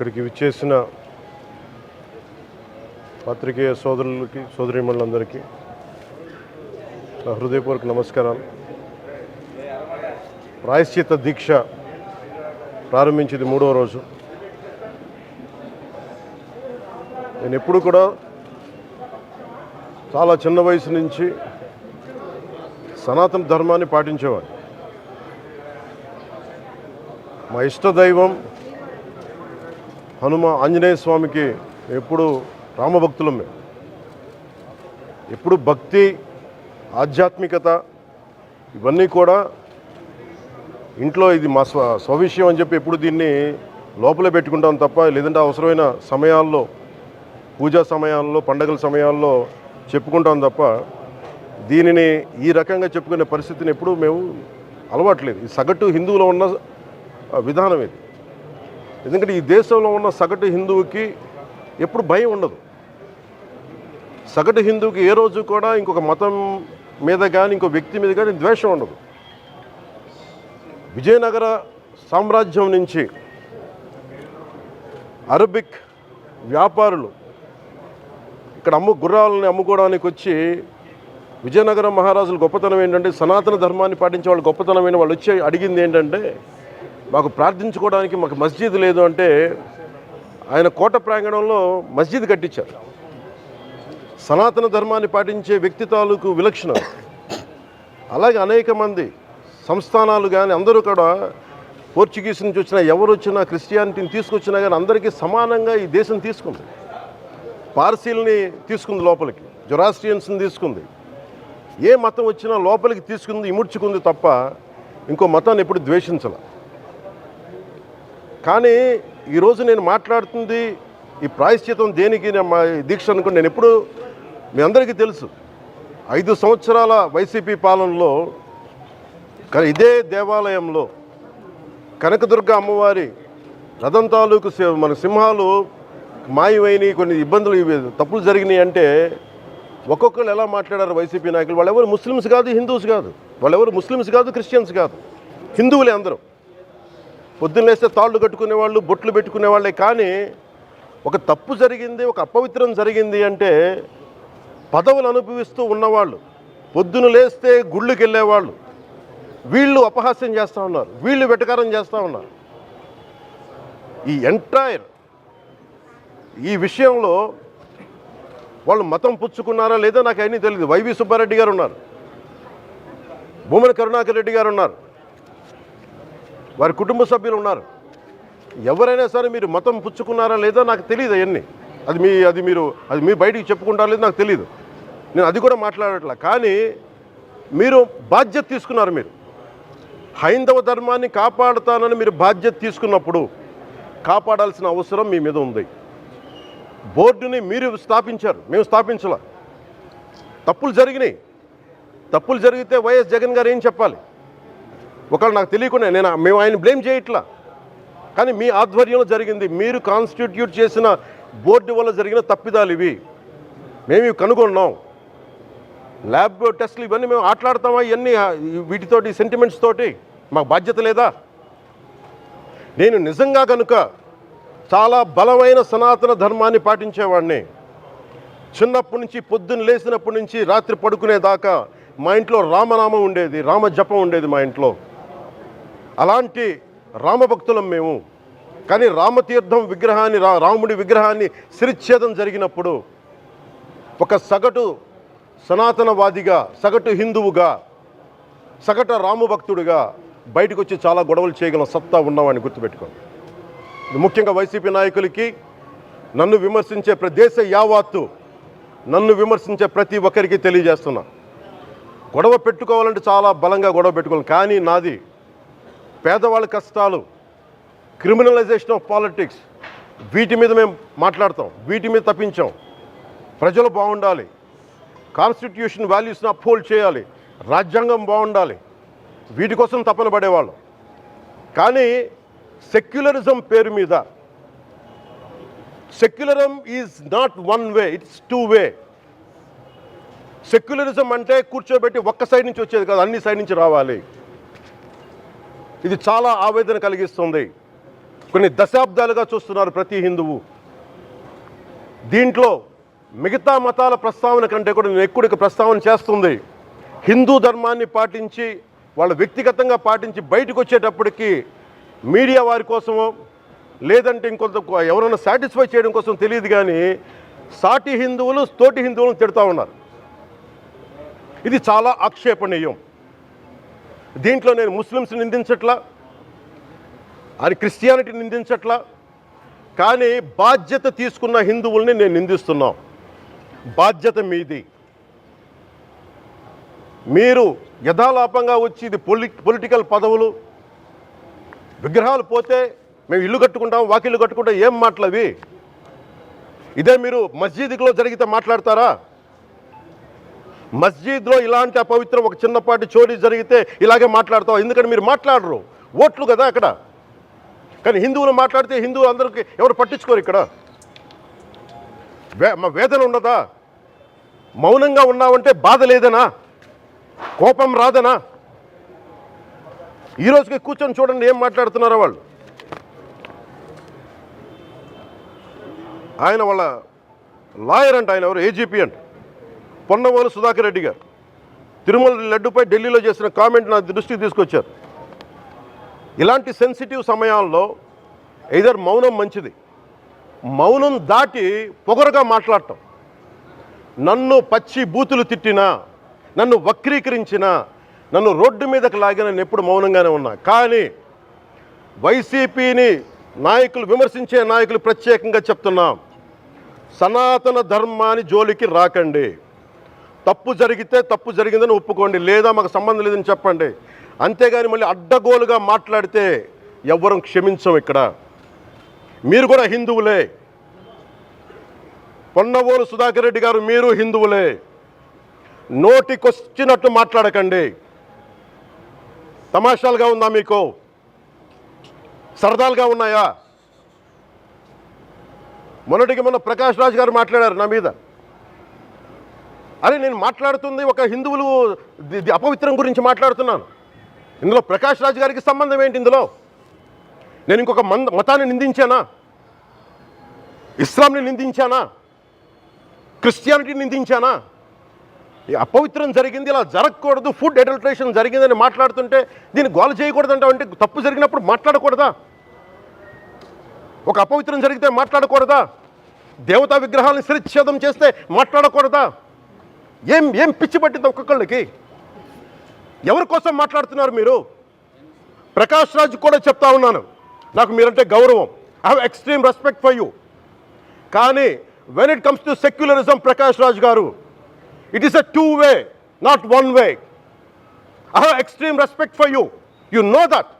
ఇక్కడికి విచ్చేసిన పాత్రికేయ సోదరులకి సోదరీమణులందరికీ నా హృదయపూర్వక నమస్కారాలు. ప్రాయశ్చిత్త దీక్ష ప్రారంభించింది 3వ రోజు. నేను ఎప్పుడు కూడా చాలా చిన్న వయసు నుంచి సనాతన ధర్మాన్ని పాటించేవాడిని. మా ఇష్టదైవం ఆంజనేయ స్వామికి ఎప్పుడు రామభక్తులం. మేము ఎప్పుడు భక్తి, ఆధ్యాత్మికత ఇవన్నీ కూడా ఇంట్లో ఇది మా స్వవిషయం అని చెప్పి ఎప్పుడు దీన్ని లోపలే పెట్టుకుంటాం తప్ప, లేదంటే అవసరమైన సమయాల్లో, పూజా సమయాల్లో, పండగల సమయాల్లో చెప్పుకుంటాం తప్ప దీనిని ఈ రకంగా చెప్పుకునే పరిస్థితిని ఎప్పుడు మేము అలవాట్లేదు. ఈ సగటు హిందువులో ఉన్న విధానం ఇది. ఎందుకంటే ఈ దేశంలో ఉన్న సగటు హిందువుకి ఎప్పుడు భయం ఉండదు. సగటు హిందువుకి ఏ రోజు కూడా ఇంకొక మతం మీద కానీ ఇంకో వ్యక్తి మీద కానీ ద్వేషం ఉండదు. విజయనగర సామ్రాజ్యం నుంచి అరబిక్ వ్యాపారులు ఇక్కడ గుర్రాలని అమ్ముకోవడానికి వచ్చి, విజయనగరం మహారాజుల గొప్పతనం ఏంటంటే సనాతన ధర్మాన్ని పాటించే వాళ్ళు గొప్పతనమైన వాళ్ళు వచ్చి అడిగింది ఏంటంటే, మాకు ప్రార్థించుకోవడానికి మాకు మస్జిద్ లేదు అంటే ఆయన కోట ప్రాంగణంలో మస్జిద్ కట్టించారు. సనాతన ధర్మాన్ని పాటించే వ్యక్తి తాలూకు విలక్షణం. అలాగే అనేక మంది సంస్థానాలు కానీ అందరూ కూడా పోర్చుగీస్ నుంచి వచ్చినా, ఎవరు వచ్చినా, క్రిస్టియానిటీని తీసుకొచ్చినా కానీ అందరికీ సమానంగా ఈ దేశం తీసుకుంది. పార్సీల్ని తీసుకుంది లోపలికి, జొరాస్ట్రియన్స్ని తీసుకుంది. ఏ మతం వచ్చినా లోపలికి తీసుకుంది, ఇముడ్చుకుంది తప్ప ఇంకో మతాన్ని ఎప్పుడు ద్వేషించాల. కానీ ఈరోజు నేను మాట్లాడుతుంది ఈ ప్రాయశ్చితం దేనికి, మా దీక్ష అనుకుని నేను ఎప్పుడు, మీ అందరికీ తెలుసు, 5 సంవత్సరాల వైసీపీ పాలనలో ఇదే దేవాలయంలో కనకదుర్గ అమ్మవారి రథం తాలూకు మన సింహాలు మాయమైనవి, కొన్ని ఇబ్బందులు, తప్పులు జరిగినాయి అంటే ఒక్కొక్కరు ఎలా మాట్లాడారు వైసీపీ నాయకులు. వాళ్ళెవరు ముస్లిమ్స్ కాదు, హిందూస్ కాదు, వాళ్ళెవరు ముస్లిమ్స్ కాదు, క్రిస్టియన్స్ కాదు, హిందువులే అందరూ. పొద్దున్నేస్తే తాళ్ళు కట్టుకునేవాళ్ళు, బొట్లు పెట్టుకునేవాళ్ళే. కానీ ఒక తప్పు జరిగింది, ఒక అపవిత్రం జరిగింది అంటే పదవులు అనుభవిస్తూ ఉన్నవాళ్ళు, పొద్దున లేస్తే గుళ్ళకి వెళ్ళేవాళ్ళు, వీళ్ళు అపహాస్యం చేస్తూ ఉన్నారు, వీళ్ళు వెటకారం చేస్తూ ఉన్నారు. ఈ ఎంటైర్ ఈ విషయంలో వాళ్ళు మతం పుచ్చుకున్నారా లేదా నాకు అన్నీ తెలియదు. వైవి సుబ్బారెడ్డి గారు ఉన్నారు, భూమన కరుణాకర్ రెడ్డి గారు ఉన్నారు, వారి కుటుంబ సభ్యులు ఉన్నారు. ఎవరైనా సరే మీరు మతం పుచ్చుకున్నారా లేదా నాకు తెలియదు. అవన్నీ అది మీరు బయటికి చెప్పుకుంటారా లేదు నాకు తెలియదు. నేను అది కూడా మాట్లాడట్లా. కానీ మీరు బాధ్యత తీసుకున్నారు. మీరు హైందవ ధర్మాన్ని కాపాడుతానని మీరు బాధ్యత తీసుకున్నప్పుడు కాపాడాల్సిన అవసరం మీ మీద ఉంది. బోర్డుని మీరు స్థాపించారు, మేము స్థాపించాల. తప్పులు జరిగినాయి. తప్పులు జరిగితే వైఎస్ జగన్ గారు ఏం చెప్పాలి? ఒకవేళ నాకు తెలియకుండా మేము ఆయన బ్లేమ్ చేయట్లా. కానీ మీ ఆధ్వర్యంలో జరిగింది, మీరు కాన్స్టిట్యూట్ చేసిన బోర్డు వల్ల జరిగిన తప్పిదాలు ఇవి. మేము ఇవి కనుగొన్నాం. ల్యాబ్ టెస్టులు ఇవన్నీ మేము ఆటలాడతామా? ఇవన్నీ వీటితోటి, సెంటిమెంట్స్ తోటి మాకు బాధ్యత లేదా? నేను నిజంగా కనుక చాలా బలమైన సనాతన ధర్మాన్ని పాటించేవాడిని. చిన్నప్పటి నుంచి, పొద్దున్న లేచినప్పటి నుంచి రాత్రి పడుకునేదాకా మా ఇంట్లో రామనామం ఉండేది, రామజపం ఉండేది మా ఇంట్లో. అలాంటి రామభక్తులం మేము. కానీ రామతీర్థం విగ్రహాన్ని, రాముడి విగ్రహాన్ని శిరచ్ఛేదం జరిగినప్పుడు ఒక సగటు సనాతనవాదిగా, సగటు హిందువుగా, సగటు రామభక్తుడిగా బయటకు వచ్చి చాలా గొడవలు చేయగల సత్తా ఉన్నవాడిని గుర్తుపెట్టుకోండి. ముఖ్యంగా వైసీపీ నాయకులకి, నన్ను విమర్శించే దేశ యావత్తు నన్ను విమర్శించే ప్రతి ఒక్కరికి తెలియజేస్తున్నా, గొడవ పెట్టుకోవాలంటే చాలా బలంగా గొడవ పెట్టుకోవాలి. కానీ నాది పేదవాళ్ళ కష్టాలు, క్రిమినలైజేషన్ ఆఫ్ పాలిటిక్స్, వీటి మీద మేము మాట్లాడతాం, వీటి మీద తప్పించాం. ప్రజలు బాగుండాలి, కాన్స్టిట్యూషన్ వాల్యూస్ని అప్హోల్డ్ చేయాలి, రాజ్యాంగం బాగుండాలి, వీటి కోసం తపన పడేవాళ్ళం. కానీ సెక్యులరిజం పేరు మీద, secularism is not one way, it's 2 way. Secularism అంటే కూర్చోబెట్టి ఒక్క సైడ్ నుంచి వచ్చేది కాదు, అన్ని సైడ్ నుంచి రావాలి. ఇది చాలా ఆవేదన కలిగిస్తుంది. కొన్ని దశాబ్దాలుగా చూస్తున్నారు ప్రతి హిందువు. దీంట్లో మిగతా మతాల ప్రస్తావన కంటే కూడా నేను ఎక్కువ ప్రస్తావన చేస్తుంది హిందూ ధర్మాన్ని పాటించి వాళ్ళు వ్యక్తిగతంగా పాటించి బయటకు వచ్చేటప్పటికి మీడియా వారి కోసమో లేదంటే ఇంకొంత ఎవరైనా సాటిస్ఫై చేయడం కోసం తెలియదు, కానీ సాటి హిందువులు తోటి హిందువులను తిడతా ఉన్నారు. ఇది చాలా ఆక్షేపణీయం. దీంట్లో నేను ముస్లిమ్స్ నిందించట్లా, అది క్రిస్టియానిటీ నిందించట్లా, కానీ బాధ్యత తీసుకున్న హిందువుల్ని నేను నిందిస్తున్నాం. బాధ్యత మీది. మీరు యథాలాపంగా వచ్చి ఇది పొలిటికల్ పదవులు విగ్రహాలు పోతే మేము ఇల్లు కట్టుకుంటాం వాకిళ్ళు కట్టుకుంటాం, ఏం మాటలవి? ఇదే మీరు మస్జిద్లో జరిగితే మాట్లాడతారా? మస్జిద్లో ఇలాంటి అపవిత్రం ఒక చిన్నపాటి చోరీ జరిగితే ఇలాగే మాట్లాడతాం. ఎందుకంటే మీరు మాట్లాడరు, ఓట్లు కదా అక్కడ. కానీ హిందువులు మాట్లాడితే హిందువులు అందరికీ ఎవరు పట్టించుకోరు. ఇక్కడ మా వేదన ఉండదా? మౌనంగా ఉన్నామంటే బాధ లేదనా? కోపం రాదనా? ఈరోజుకి కూర్చొని చూడండి ఏం మాట్లాడుతున్నారో వాళ్ళు. ఆయన వాళ్ళ లాయర్ అంట, ఆయన ఎవరు ఏజీపీ అంట, పొన్నవోలు సుధాకర్ రెడ్డి గారు తిరుమల లడ్డుపై ఢిల్లీలో చేసిన కామెంట్ నా దృష్టికి తీసుకొచ్చారు. ఇలాంటి సెన్సిటివ్ సమయాల్లో ఎయిదర్ మౌనం మంచిది, మౌనం దాటి పొగరుగా మాట్లాడటం, నన్ను పచ్చి బూతులు తిట్టినా, నన్ను వక్రీకరించినా, నన్ను రోడ్డు మీదకి లాగిన నేను ఎప్పుడు మౌనంగానే ఉన్నా. కానీ వైసీపీని నాయకులు విమర్శించే నాయకులు ప్రత్యేకంగా చెప్తున్నాం, సనాతన ధర్మాన్ని జోలికి రాకండి. తప్పు జరిగితే తప్పు జరిగిందని ఒప్పుకోండి, లేదా మాకు సంబంధం లేదని చెప్పండి. అంతేగాని మళ్ళీ అడ్డగోలుగా మాట్లాడితే ఎవ్వరం క్షమించం. ఇక్కడ మీరు కూడా హిందువులే. పొన్నవోలు సుధాకర్ రెడ్డి గారు మీరు హిందువులే. నోటికొచ్చినట్టు మాట్లాడకండి. తమాషాలుగా ఉందా మీకు? సరదాలుగా ఉన్నాయా? మొన్న ప్రకాష్ రాజ్ గారు మాట్లాడారు నా మీద. అరే నేను మాట్లాడుతుంది ఒక హిందువులు అపవిత్రం గురించి మాట్లాడుతున్నాను. ఇందులో ప్రకాష్ రాజ్ గారికి సంబంధం ఏంటి? ఇందులో నేను ఇంకొక మతాన్ని నిందించానా? ఇస్లాంని నిందించానా? క్రిస్టియానిటీని నిందించానా? ఈ అపవిత్రం జరిగింది, ఇలా జరగకూడదు, ఫుడ్ అడల్ట్రేషన్ జరిగిందని మాట్లాడుతుంటే దీన్ని గోల చేయకూడదంట. అంటే తప్పు జరిగినప్పుడు మాట్లాడకూడదా? ఒక అపవిత్రం జరిగితే మాట్లాడకూడదా? దేవతా విగ్రహాలను శిరచ్ఛేదం చేస్తే మాట్లాడకూడదా? ఏం ఏం పిచ్చి పట్టింది ఒక్కొక్కళ్ళకి? ఎవరి కోసం మాట్లాడుతున్నారు మీరు? ప్రకాష్ రాజ్ కూడా చెప్తా ఉన్నాను, నాకు మీరంటే గౌరవం, I have extreme respect for you. కానీ when it comes to secularism, Prakash Raj గారు, it is a two way, not one way. I have extreme respect for you, you know that.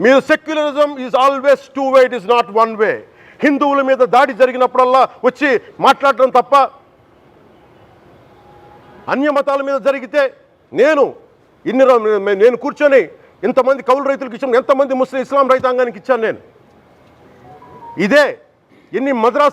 మీరు secularism is always two way, it is not one way. హిందువుల మీద దాడి జరిగినప్పుడల్లా వచ్చి మాట్లాడటం తప్ప, అన్య మతాల మీద జరిగితే నేను కూర్చొని ఇంతమంది కౌలు రైతులకు ఇచ్చాను, ఎంతమంది ముస్లిం ఇస్లాం రైతాంగానికి ఇచ్చాను నేను. ఇదే ఎన్ని మద్రాసా